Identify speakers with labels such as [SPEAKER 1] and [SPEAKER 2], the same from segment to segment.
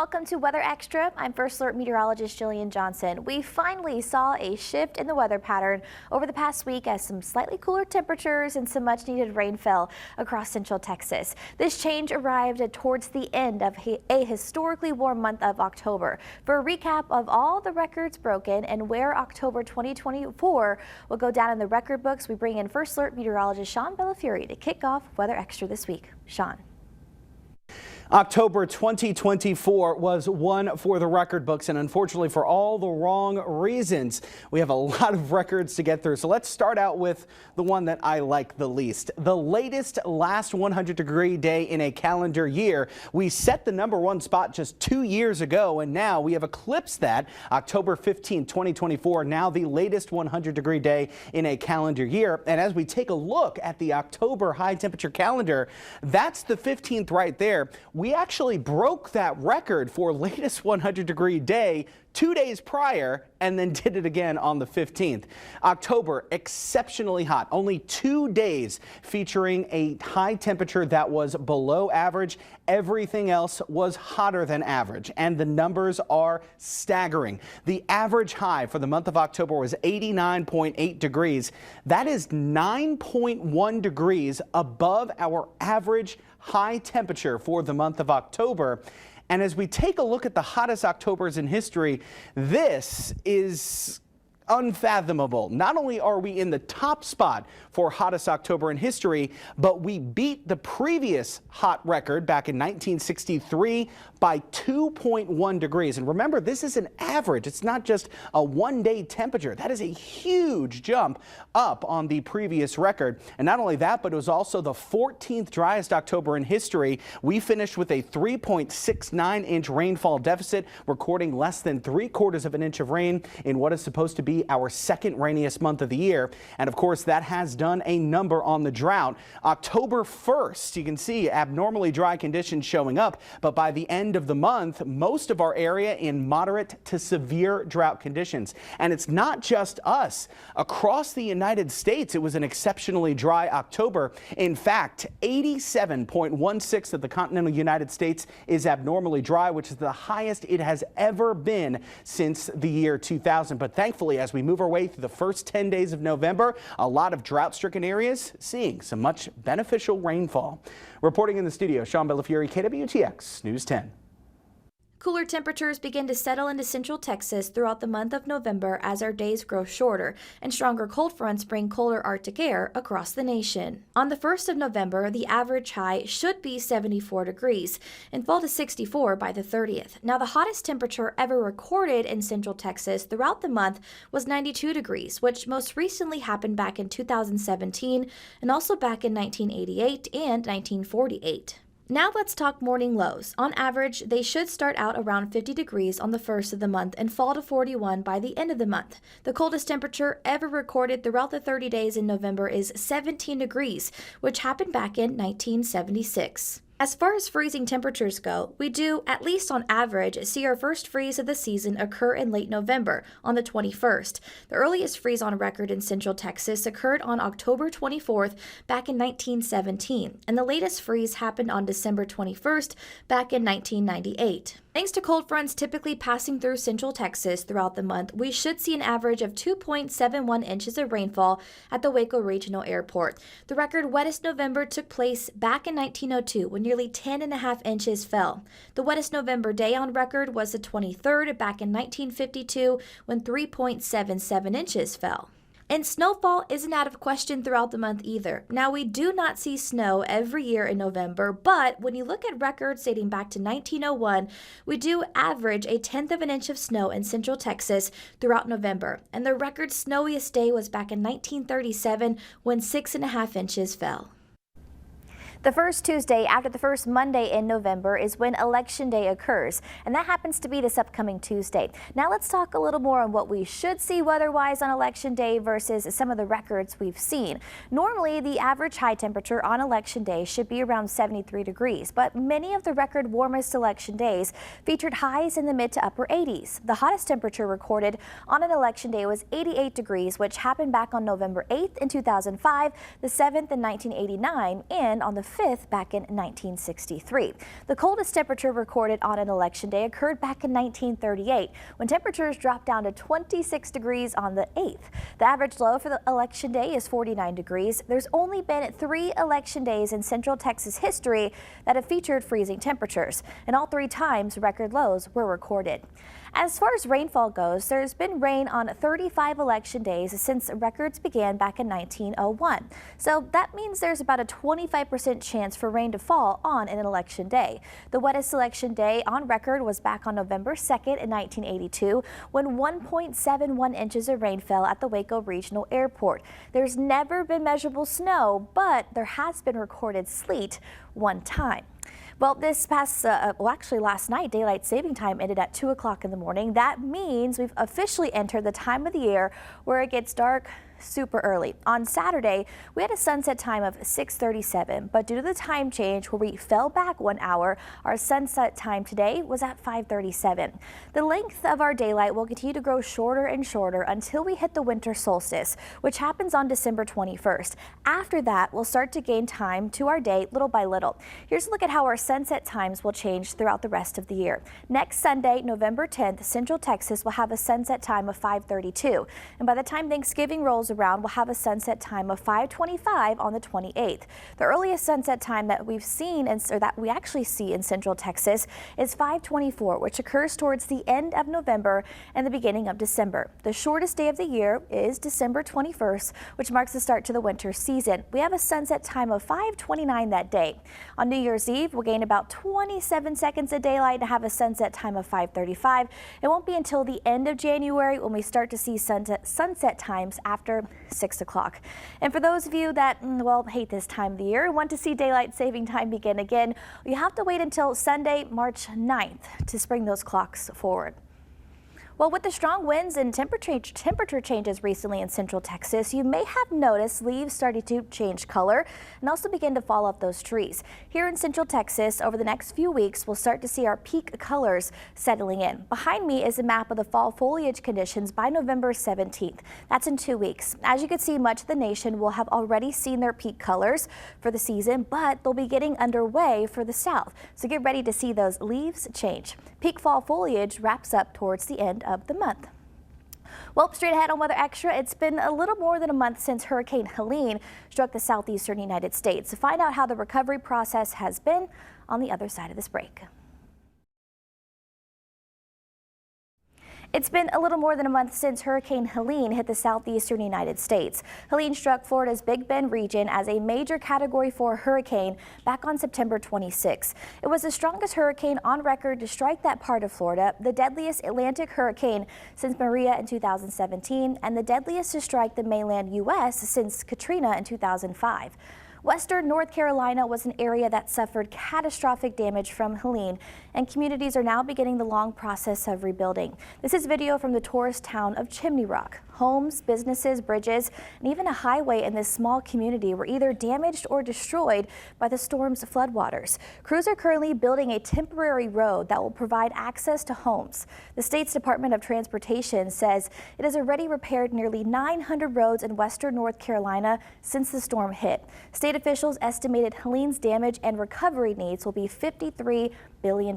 [SPEAKER 1] welcome to Weather Extra. I'm First Alert Meteorologist Jillian Johnson. We finally saw a shift in the weather pattern over the past week as some slightly cooler temperatures and some much needed rain fell across central Texas. This change arrived towards the end of a historically warm month of October. For a recap of all the records broken and where October 2024 will go down in the record books, we bring in First Alert Meteorologist Sean Bellafiore to kick off Weather Extra this week. Sean.
[SPEAKER 2] October 2024 was one for the record books, and unfortunately for all the wrong reasons. We have a lot of records to get through, so let's start out with the one that I like the least. The latest last 100-degree day in a calendar year. We set the #1 spot just 2 years ago, and now we have eclipsed that. October 15, 2024, now the latest 100-degree day in a calendar year. And as we take a look at the October high temperature calendar, that's the 15th right there. We actually broke that record for latest 100-degree day 2 days prior and then did it again on the 15th. October, exceptionally hot. Only 2 days featuring a high temperature that was below average. Everything else was hotter than average, and the numbers are staggering. The average high for the month of October was 89.8 degrees. That is 9.1 degrees above our average high temperature for the month of October. And as we take a look at the hottest Octobers in history, this is unfathomable. Not only are we in the top spot for hottest October in history, but we beat the previous hot record back in 1963 by 2.1 degrees. And remember, this is an average. It's not just a one-day temperature. That is a huge jump up on the previous record. And not only that, but it was also the 14th driest October in history. We finished with a 3.69-inch rainfall deficit, recording less than 3/4 of an inch of rain in what is supposed to be our second rainiest month of the year. And of course, that has done a number on the drought. October 1st, you can see abnormally dry conditions showing up, but by the end of the month, most of our area in moderate to severe drought conditions. And it's not just us. Across the United States, it was an exceptionally dry October. In fact, 87.16 of the continental United States is abnormally dry, which is the highest it has ever been since the year 2000. But thankfully, as we move our way through the first 10 days of November, a lot of drought-stricken areas seeing some much beneficial rainfall. Reporting in the studio, Sean Bellafiore, KWTX News 10.
[SPEAKER 1] Cooler temperatures begin to settle into central Texas throughout the month of November as our days grow shorter, and stronger cold fronts bring colder Arctic air across the nation. On the 1st of November, the average high should be 74 degrees and fall to 64 by the 30th. Now, the hottest temperature ever recorded in central Texas throughout the month was 92 degrees, which most recently happened back in 2017 and also back in 1988 and 1948. Now let's talk morning lows. On average, they should start out around 50 degrees on the 1st of the month and fall to 41 by the end of the month. The coldest temperature ever recorded throughout the 30 days in November is 17 degrees, which happened back in 1976. As far as freezing temperatures go, we do, at least on average, see our first freeze of the season occur in late November, on the 21st. The earliest freeze on record in central Texas occurred on October 24th back in 1917, and the latest freeze happened on December 21st back in 1998. Thanks to cold fronts typically passing through central Texas throughout the month, we should see an average of 2.71 inches of rainfall at the Waco Regional Airport. The record wettest November took place back in 1902 when nearly 10.5 inches fell. The wettest November day on record was the 23rd back in 1952 when 3.77 inches fell. And snowfall isn't out of question throughout the month either. Now, we do not see snow every year in November, but when you look at records dating back to 1901, we do average 1/10 of an inch of snow in central Texas throughout November. And the record snowiest day was back in 1937 when 6.5 inches fell. The first Tuesday after the first Monday in November is when Election Day occurs, and that happens to be this upcoming Tuesday. Now let's talk a little more on what we should see weather-wise on Election Day versus some of the records we've seen. Normally, the average high temperature on Election Day should be around 73 degrees, but many of the record warmest election days featured highs in the mid to upper 80s. The hottest temperature recorded on an Election Day was 88 degrees, which happened back on November 8th in 2005, the 7th in 1989, and on the 5th back in 1963. The coldest temperature recorded on an election day occurred back in 1938, when temperatures dropped down to 26 degrees on the 8th. The average low for the election day is 49 degrees. There's only been 3 election days in Central Texas history that have featured freezing temperatures, and all 3 times record lows were recorded. As far as rainfall goes, there's been rain on 35 election days since records began back in 1901. So that means there's about a 25% chance for rain to fall on an election day. The wettest election day on record was back on November 2nd in 1982, when 1.71 inches of rain fell at the Waco Regional Airport. There's never been measurable snow, but there has been recorded sleet one time. Well, actually last night, daylight saving time ended at 2 o'clock in the morning. That means we've officially entered the time of the year where it gets dark super early. On Saturday, we had a sunset time of 6:37, but due to the time change where we fell back 1 hour, our sunset time today was at 5:37. The length of our daylight will continue to grow shorter and shorter until we hit the winter solstice, which happens on December 21st. After that, we'll start to gain time to our day little by little. Here's a look at how our sunset times will change throughout the rest of the year. Next Sunday, November 10th, Central Texas will have a sunset time of 5:32, and by the time Thanksgiving rolls around, we'll have a sunset time of 5:25 on the 28th. The earliest sunset time that we've seen, that we actually see in Central Texas, is 5:24, which occurs towards the end of November and the beginning of December. The shortest day of the year is December 21st, which marks the start to the winter season. We have a sunset time of 5:29 that day. On New Year's Eve, we'll gain about 27 seconds of daylight to have a sunset time of 5:35. It won't be until the end of January when we start to see sunset times after 6 o'clock. And for those of you that, hate this time of the year, want to see daylight saving time begin again, you have to wait until Sunday, March 9th to spring those clocks forward. Well, with the strong winds and temperature changes recently in Central Texas, you may have noticed leaves starting to change color and also begin to fall off those trees. Here in Central Texas, over the next few weeks, we'll start to see our peak colors settling in. Behind me is a map of the fall foliage conditions by November 17th. That's in 2 weeks. As you can see, much of the nation will have already seen their peak colors for the season, but they'll be getting underway for the south. So get ready to see those leaves change. Peak fall foliage wraps up towards the end of the month. Well, straight ahead on Weather Extra, it's been a little more than a month since Hurricane Helene struck the southeastern United States. To find out how the recovery process has been on the other side of this break. It's been a little more than a month since Hurricane Helene hit the southeastern United States. Helene struck Florida's Big Bend region as a major Category 4 hurricane back on September 26. It was the strongest hurricane on record to strike that part of Florida, the deadliest Atlantic hurricane since Maria in 2017, and the deadliest to strike the mainland U.S. since Katrina in 2005. Western North Carolina was an area that suffered catastrophic damage from Helene, and communities are now beginning the long process of rebuilding. This is video from the tourist town of Chimney Rock. Homes, businesses, bridges, and even a highway in this small community were either damaged or destroyed by the storm's floodwaters. Crews are currently building a temporary road that will provide access to homes. The state's Department of Transportation says it has already repaired nearly 900 roads in western North Carolina since the storm hit. State officials estimated Helene's damage and recovery needs will be $53 billion.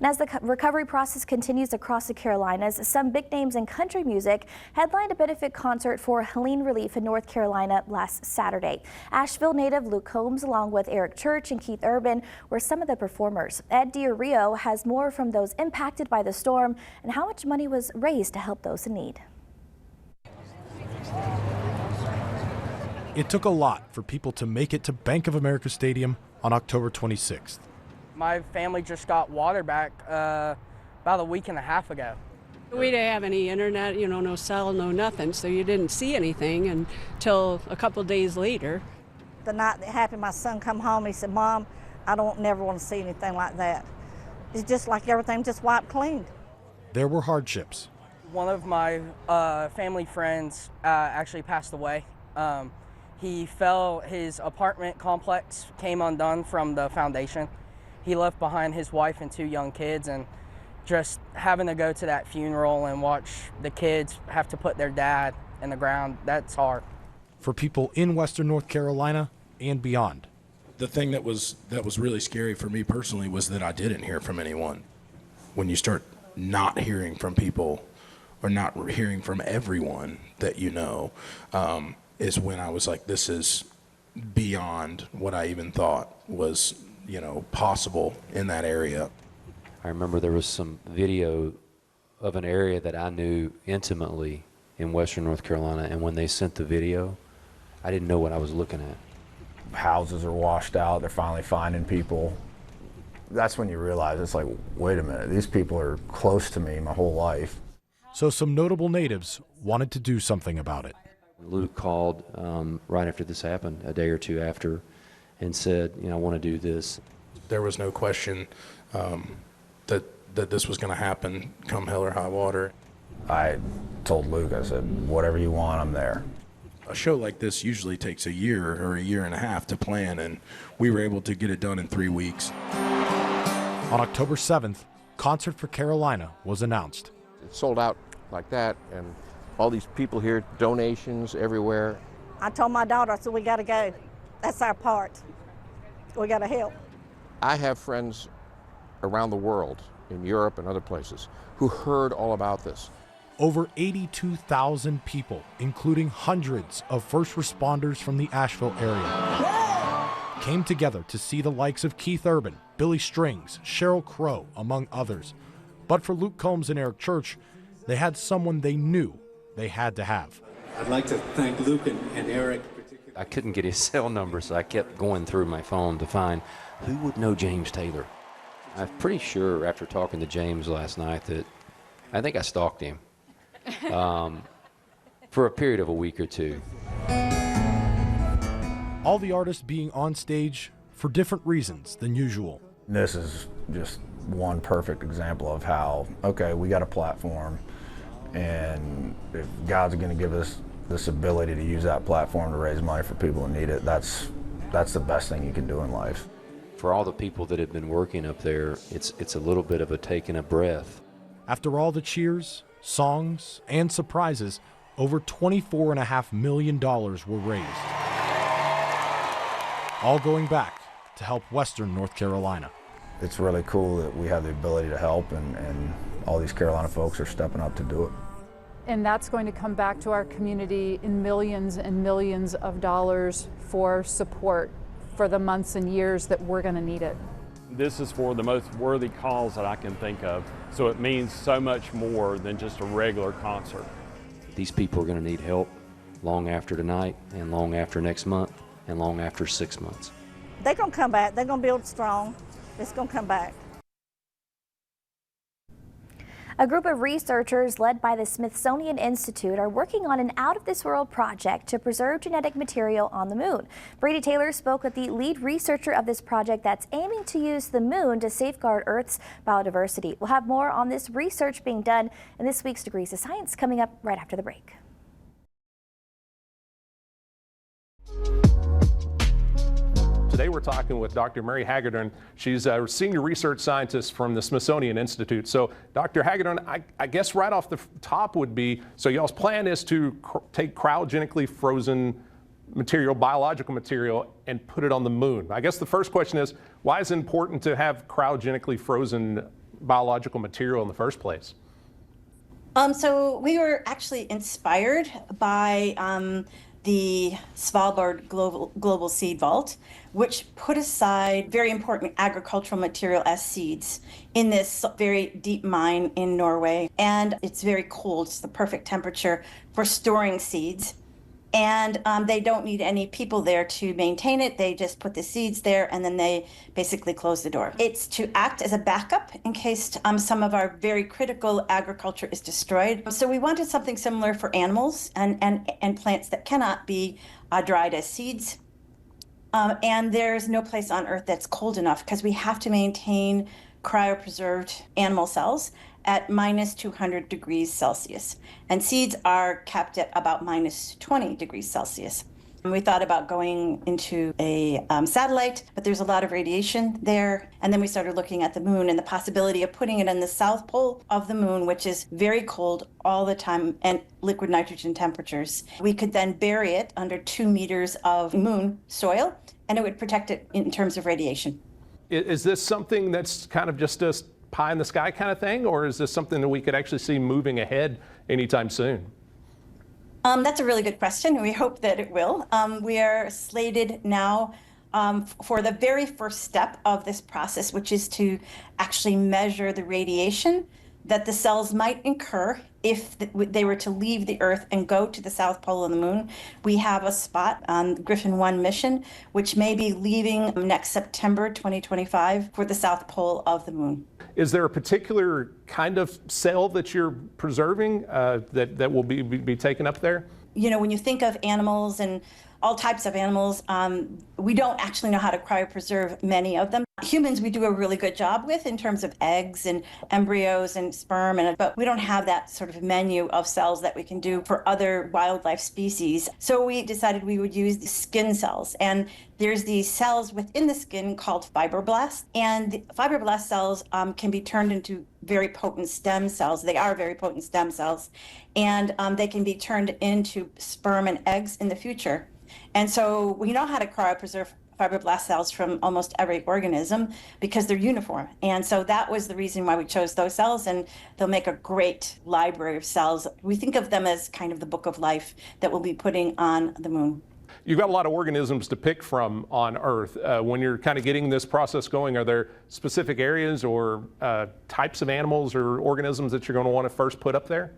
[SPEAKER 1] And as the recovery process continues across the Carolinas, some big names in country music headlined a benefit concert for Helene relief in North Carolina last Saturday. Asheville native Luke Combs, along with Eric Church and Keith Urban, were some of the performers. Ed DiRio has more from those impacted by the storm and how much money was raised to help those in need.
[SPEAKER 3] It took a lot for people to make it to Bank of America Stadium on October 26th.
[SPEAKER 4] My family just got water back about a week and a half ago.
[SPEAKER 5] We didn't have any internet, no cell, no nothing, so you didn't see anything until a couple days later.
[SPEAKER 6] The night that happened, my son come home, he said, "Mom, I don't never want to see anything like that." It's just like everything just wiped clean.
[SPEAKER 3] There were hardships.
[SPEAKER 4] One of my family friends actually passed away. He fell, his apartment complex came undone from the foundation. He left behind his wife and 2 young kids, and just having to go to that funeral and watch the kids have to put their dad in the ground, that's hard.
[SPEAKER 3] For people in Western North Carolina, and beyond.
[SPEAKER 7] The thing that was really scary for me personally was that I didn't hear from anyone. When you start not hearing from people or not hearing from everyone that you know, is when I was like, this is beyond what I even thought was, possible in that area.
[SPEAKER 8] I remember there was some video of an area that I knew intimately in Western North Carolina, and when they sent the video, I didn't know what I was looking at.
[SPEAKER 9] Houses are washed out, they're finally finding people. That's when you realize, it's like, wait a minute, these people are close to me my whole life.
[SPEAKER 3] So some notable natives wanted to do something about it.
[SPEAKER 8] Luke called right after this happened, a day or two after, and said, I want to do this.
[SPEAKER 7] There was no question that this was going to happen come hell or high water.
[SPEAKER 9] I told Luke, I said, whatever you want, I'm there.
[SPEAKER 7] A show like this usually takes a year or a year and a half to plan, and we were able to get it done in 3 weeks.
[SPEAKER 3] On October 7th, Concert for Carolina was announced.
[SPEAKER 10] It sold out like that, and all these people here, donations everywhere.
[SPEAKER 6] I told my daughter, I said, we got to go. That's our part. We got to help.
[SPEAKER 10] I have friends around the world, in Europe and other places, who heard all about this.
[SPEAKER 3] Over 82,000 people, including hundreds of first responders from the Asheville area, came together to see the likes of Keith Urban, Billy Strings, Sheryl Crow, among others. But for Luke Combs and Eric Church, they had someone they knew they had to have.
[SPEAKER 11] I'd like to thank Luke and Eric.
[SPEAKER 8] I couldn't get his cell number, so I kept going through my phone to find who would know James Taylor. I'm pretty sure after talking to James last night that I think I stalked him for a period of a week or two.
[SPEAKER 3] All the artists being on stage for different reasons than usual.
[SPEAKER 9] This is just one perfect example of how, okay, we got a platform, and if God's going to give us this ability to use that platform to raise money for people who need it, that's the best thing you can do in life.
[SPEAKER 8] For all the people that have been working up there, it's a little bit of a taking a breath.
[SPEAKER 3] After all the cheers, songs, and surprises, over $24.5 million were raised. All going back to help Western North Carolina.
[SPEAKER 9] It's really cool that we have the ability to help, and all these Carolina folks are stepping up to do it.
[SPEAKER 12] And that's going to come back to our community in millions and millions of dollars for support for the months and years that we're going to need it.
[SPEAKER 13] This is for the most worthy cause that I can think of, so it means so much more than just a regular concert.
[SPEAKER 8] These people are going to need help long after tonight, and long after next month, and long after 6 months.
[SPEAKER 6] They're going to come back. They're going to build strong. It's going to come back.
[SPEAKER 1] A group of researchers led by the Smithsonian Institute are working on an out-of-this-world project to preserve genetic material on the moon. Brady Taylor spoke with the lead researcher of this project that's aiming to use the moon to safeguard Earth's biodiversity. We'll have more on this research being done in this week's Degrees of Science coming up right after the break.
[SPEAKER 14] Today we're talking with Dr. Mary Hagedorn. She's a senior research scientist from the Smithsonian Institute. So Dr. Hagedorn, I guess right off the top would be, so y'all's plan is to take cryogenically frozen material, biological material, and put it on the moon. I guess the first question is, why is it important to have cryogenically frozen biological material in the first place?
[SPEAKER 15] So we were actually inspired by the Svalbard Global Seed Vault, which put aside very important agricultural material as seeds in this very deep mine in Norway. And it's very cold. It's the perfect temperature for storing seeds. And they don't need any people there to maintain it. They just put the seeds there and then they basically close the door. It's to act as a backup in case some of our very critical agriculture is destroyed. So we wanted something similar for animals and plants that cannot be dried as seeds. And there's no place on Earth that's cold enough because we have to maintain cryopreserved animal cells at minus 200 degrees Celsius. And seeds are kept at about minus 20 degrees Celsius. We thought about going into a satellite, but there's a lot of radiation there. And then we started looking at the moon and the possibility of putting it in the south pole of the moon, which is very cold all the time and liquid nitrogen temperatures. We could then bury it under 2 meters of moon soil, and it would protect it in terms of radiation.
[SPEAKER 14] Is this something that's kind of just a pie in the sky kind of thing, or is this something that we could actually see moving ahead anytime soon?
[SPEAKER 15] That's a really good question. We hope that it will. We are slated now for the very first step of this process, which is to actually measure the radiation that the cells might incur if they were to leave the Earth and go to the South Pole of the Moon. We have a spot on the Griffin 1 mission, which may be leaving next September 2025 for the South Pole of the Moon.
[SPEAKER 14] Is there a particular kind of cell that you're preserving that will be taken up there?
[SPEAKER 15] You know, when you think of animals and all types of animals, we don't actually know how to cryopreserve many of them. Humans, we do a really good job with in terms of eggs and embryos and sperm, but we don't have that sort of menu of cells that we can do for other wildlife species. So we decided we would use the skin cells. And there's these cells within the skin called fibroblasts. And the fibroblast cells can be turned into very potent stem cells. They are very potent stem cells. And they can be turned into sperm and eggs in the future. And so we know how to cryopreserve fibroblast cells from almost every organism because they're uniform. And so that was the reason why we chose those cells, and they'll make a great library of cells. We think of them as kind of the book of life that we'll be putting on the moon.
[SPEAKER 14] You've got a lot of organisms to pick from on Earth. When you're kind of getting this process going, are there specific areas or types of animals or organisms that you're going to want to first put up there?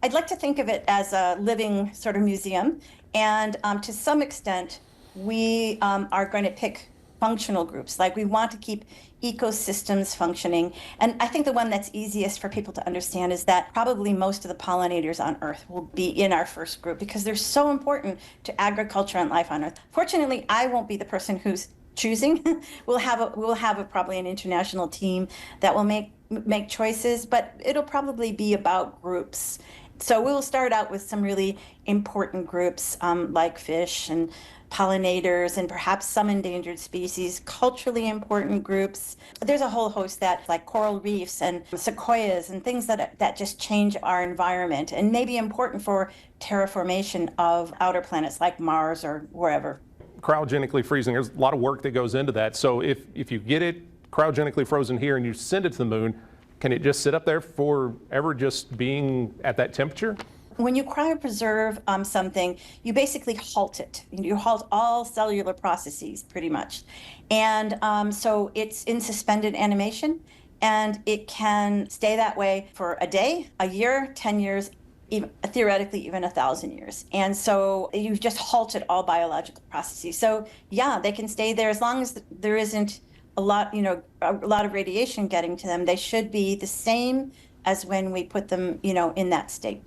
[SPEAKER 15] I'd like to think of it as a living sort of museum. And to some extent, we are going to pick functional groups. Like, we want to keep ecosystems functioning. And I think the one that's easiest for people to understand is that probably most of the pollinators on Earth will be in our first group because they're so important to agriculture and life on Earth. Fortunately, I won't be the person who's choosing. We'll have probably an international team that will make choices, but it'll probably be about groups. So we'll start out with some really important groups like fish and pollinators and perhaps some endangered species, culturally important groups. There's a whole host that, like coral reefs and sequoias and things that just change our environment and may be important for terraformation of outer planets like Mars or wherever.
[SPEAKER 14] Cryogenically freezing, there's a lot of work that goes into that. So if you get it cryogenically frozen here and you send it to the moon, can it just sit up there forever just being at that temperature?
[SPEAKER 15] When you cryopreserve something, you basically halt it. You halt all cellular processes pretty much. And so it's in suspended animation, and it can stay that way for a day, a year, 10 years, even, theoretically even 1,000 years. And so you've just halted all biological processes. So yeah, they can stay there as long as there isn't a lot of radiation getting to them. They should be the same as when we put them, in that state.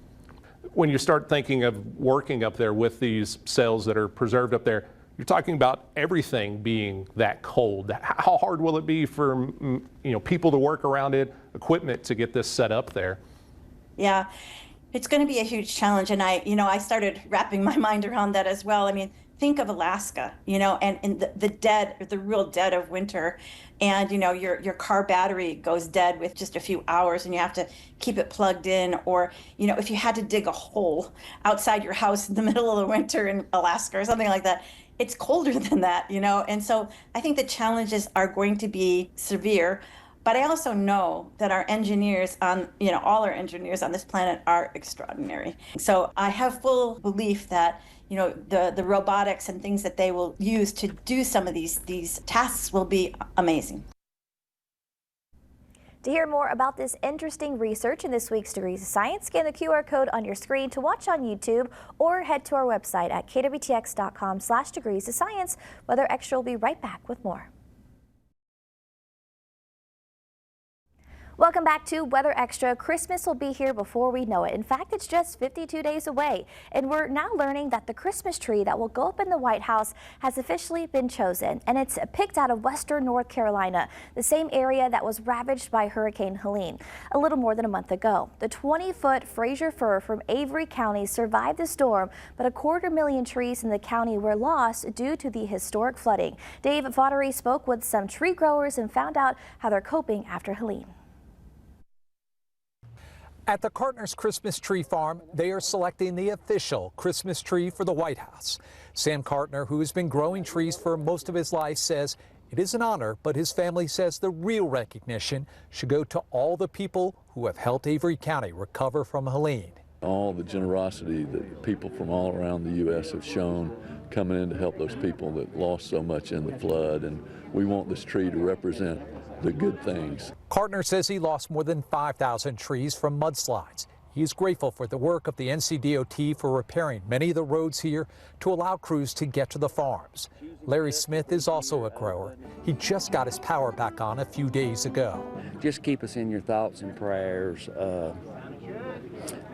[SPEAKER 14] When you start thinking of working up there with these cells that are preserved up there, you're talking about everything being that cold. How hard will it be for people to work around it, equipment to get this set up there?
[SPEAKER 15] Yeah, it's going to be a huge challenge, and I started wrapping my mind around that as well. I mean, think of Alaska, and in the real dead of winter, and your car battery goes dead with just a few hours and you have to keep it plugged in, or if you had to dig a hole outside your house in the middle of the winter in Alaska or something like that, it's colder than that, and so I think the challenges are going to be severe. But I also know that our engineers all our engineers on this planet are extraordinary. So I have full belief that the robotics and things that they will use to do some of these tasks will be amazing.
[SPEAKER 1] To hear more about this interesting research in this week's Degrees of Science, scan the QR code on your screen to watch on YouTube or head to our website at kwtx.com/degrees of science. Weather Extra will be right back with more. Welcome back to Weather Extra. Christmas will be here before we know it. In fact, it's just 52 days away. And we're now learning that the Christmas tree that will go up in the White House has officially been chosen. And it's picked out of western North Carolina, the same area that was ravaged by Hurricane Helene a little more than a month ago. The 20-foot Fraser fir from Avery County survived the storm, but 250,000 trees in the county were lost due to the historic flooding. Dave Voddery spoke with some tree growers and found out how they're coping after Helene.
[SPEAKER 16] At the Cartner's Christmas Tree Farm, they are selecting the official Christmas tree for the White House. Sam Cartner, who has been growing trees for most of his life, says it is an honor, but his family says the real recognition should go to all the people who have helped Avery County recover from Helene.
[SPEAKER 17] All the generosity that people from all around the U.S. have shown coming in to help those people that lost so much in the flood, and we want this tree to represent the good things.
[SPEAKER 16] Cartner says he lost more than 5,000 trees from mudslides. He is grateful for the work of the NCDOT for repairing many of the roads here to allow crews to get to the farms. Larry Smith is also a grower. He just got his power back on a few days ago.
[SPEAKER 18] Just keep us in your thoughts and prayers.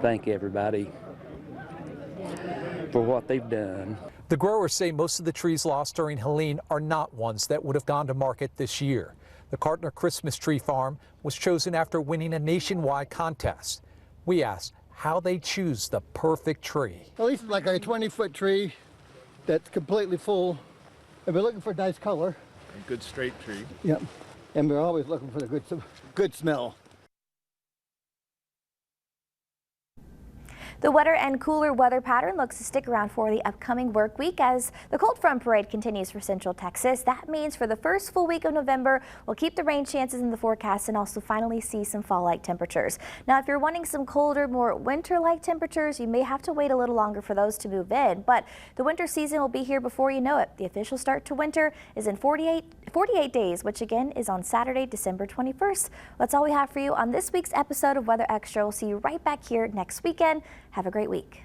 [SPEAKER 18] Thank everybody for what they've done.
[SPEAKER 16] The growers say most of the trees lost during Helene are not ones that would have gone to market this year. The Cartner Christmas Tree Farm was chosen after winning a nationwide contest. We asked how they choose the perfect tree.
[SPEAKER 19] At least like a 20-foot tree that's completely full. And we're looking for a nice color.
[SPEAKER 20] A good straight tree.
[SPEAKER 19] Yep. And we're always looking for the good smell.
[SPEAKER 1] The wetter and cooler weather pattern looks to stick around for the upcoming work week as the cold front parade continues for Central Texas. That means for the first full week of November, we'll keep the rain chances in the forecast and also finally see some fall-like temperatures. Now, if you're wanting some colder, more winter-like temperatures, you may have to wait a little longer for those to move in. But the winter season will be here before you know it. The official start to winter is in 48 days, which again is on Saturday, December 21st. That's all we have for you on this week's episode of Weather Extra. We'll see you right back here next weekend. Have a great week.